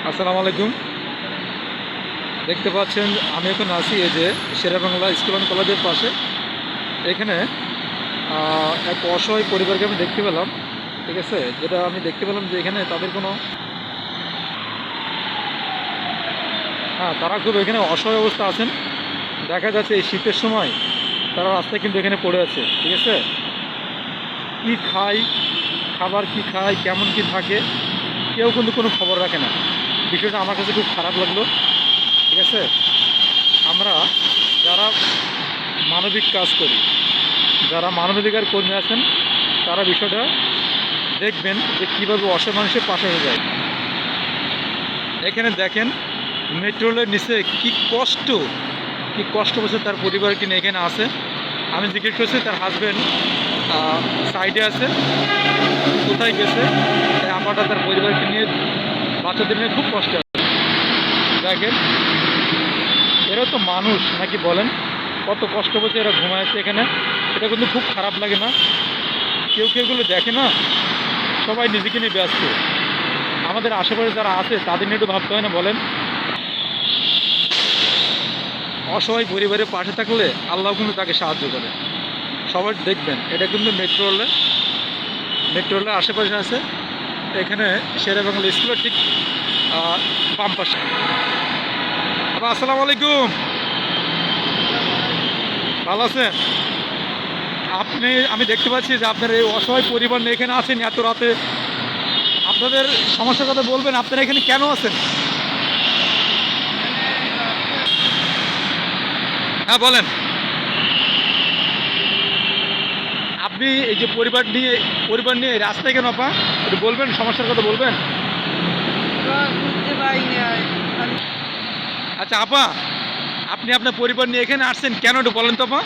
আসসালামু আলাইকুম। দেখতে পাচ্ছেন আমি এখন আছি এই যে শেরেবাংলা স্কুল অ্যান্ড কলেজের পাশে। এখানে এক অসহায় পরিবারকে আমি দেখতে পেলাম। ঠিক আছে, যেটা আমি দেখতে পেলাম যে এখানে তাদের কোনো তারা খুব এখানে অসহায় অবস্থা আছেন। দেখা যাচ্ছে এই শীতের সময় তারা রাস্তায় কিন্তু এখানে পড়ে আছে। ঠিক আছে, কী খায়, খাবার কি খায়, কেমন কি থাকে, কেউ কিন্তু কোনো খবর রাখে না। বিষয়টা আমার কাছে খুব খারাপ লাগলো। ঠিক আছে, আমরা যারা মানবিক কাজ করি, যারা মানবাধিকার কর্মী আছেন, তারা বিষয়টা দেখবেন যে কীভাবে অসহায় মানুষের পাশে হয়ে যায়। এখানে দেখেন মেট্রো রেলের নিচে কী কষ্ট করছে তার পরিবারকে নিয়ে এখানে আছে। আমি জিজ্ঞেস করছি তার হাজব্যান্ড সাইডে আছে, কোথায় গেছে, তাই আমারটা তার পরিবারকে নিয়ে বাচ্চাদের নিয়ে খুব কষ্ট আছে। দেখেন এরা তো মানুষ নাকি বলেন, কত কষ্ট করছে, এরা ঘুমাচ্ছে এখানে। এটা কিন্তু খুব খারাপ লাগে না? কেউ এগুলো দেখে না, সবাই নিজেকে নিয়ে ব্যস্ত। আমাদের আশেপাশে যারা আছে তাদের নিয়ে একটু ভাবতে হয় না বলেন? অসহায় পরিবারের পাশে থাকলে আল্লাহ কিন্তু তাকে সাহায্য করে। সবাই দেখবেন এটা কিন্তু মেট্রো রেলের আশেপাশে আছে। এখানে শেরেবাংলা স্কুলের ঠিক বাম পাশে। আসসালামু আলাইকুম, ভালো আছেন আপনি? আমি দেখতে পাচ্ছি যে আপনার এই অসহায় পরিবার নিয়ে এখানে আছেন এত রাতে। আপনাদের সমস্যার কথা বলবেন, আপনারা এখানে কেন আছেন? হ্যাঁ বলেন। আপনি এই যে পরিবার নিয়ে রাস্তায় কেন আপা, একটু বলবেন, সমস্যার কথা বলবেন। আচ্ছা আপা, আপনি আপনার পরিবার নিয়ে এখানে আসছেন কেন, একটু বলেন তো আপা।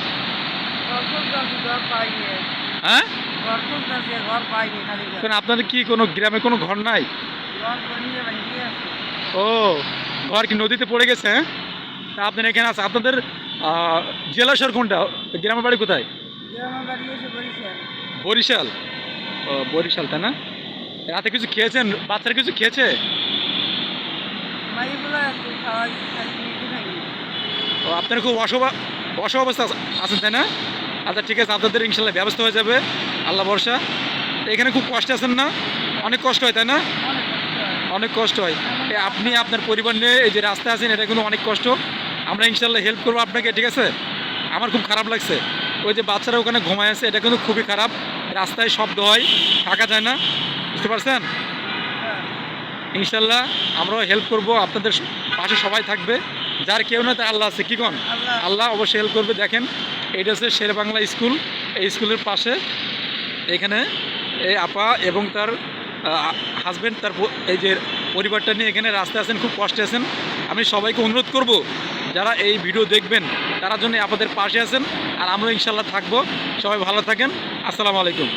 হ্যাঁ, আপনাদের কি কোনো গ্রামে কোনো ঘর নাই? ও, ঘর কি নদীতে পড়ে গেছে? হ্যাঁ, তা আপনার এখানে আছে। আপনাদের জেলা শহর কোনটা, গ্রামের বাড়ি কোথায়? বরিশাল। ও বরিশাল, তাই না? রাতে কিছু খেয়েছেন? বাচ্চারা কিছু খেয়েছে? ও, আপনার খুব অসহায় অবস্থা আছেন, তাই না? আচ্ছা ঠিক আছে, আপনাদের ইনশাল্লাহ ব্যবস্থা হয়ে যাবে, আল্লাহ ভরসা। এখানে খুব কষ্টে আছেন না? অনেক কষ্ট হয়, তাই না? অনেক কষ্ট হয়। আপনি আপনার পরিবার নিয়ে এই যে রাস্তায় আছেন, এটা কিন্তু অনেক কষ্ট। আমরা ইনশাল্লাহ হেল্প করবো আপনাকে, ঠিক আছে? আমার খুব খারাপ লাগছে, ওই যে বাচ্চারা ওখানে ঘুমায় আছে, এটা কিন্তু খুবই খারাপ। রাস্তায় শব্দ হয়, থাকা যায় না, বুঝতে পারছেন? ইনশাল্লাহ আমরাও হেল্প করব, আপনাদের পাশে সবাই থাকবে। যার কেউ না তার আল্লাহ আছে, কি কোন? আল্লাহ অবশ্যই হেল্প করবে। দেখেন এটা হচ্ছে শেরেবাংলা স্কুল, এই স্কুলের পাশে এখানে এই আপা এবং তার হাজব্যান্ড, তার এই যে পরিবারটা নিয়ে এখানে রাস্তায় আছেন, খুব কষ্টে আছেন। আমি সবাইকে অনুরোধ করব যারা এই ভিডিও দেখবেন তারা জন্য আপনাদের পাশে আছেন, আর আমরা ইনশাল্লাহ থাকবো। সবাই ভালো থাকেন, আসসালামু আলাইকুম।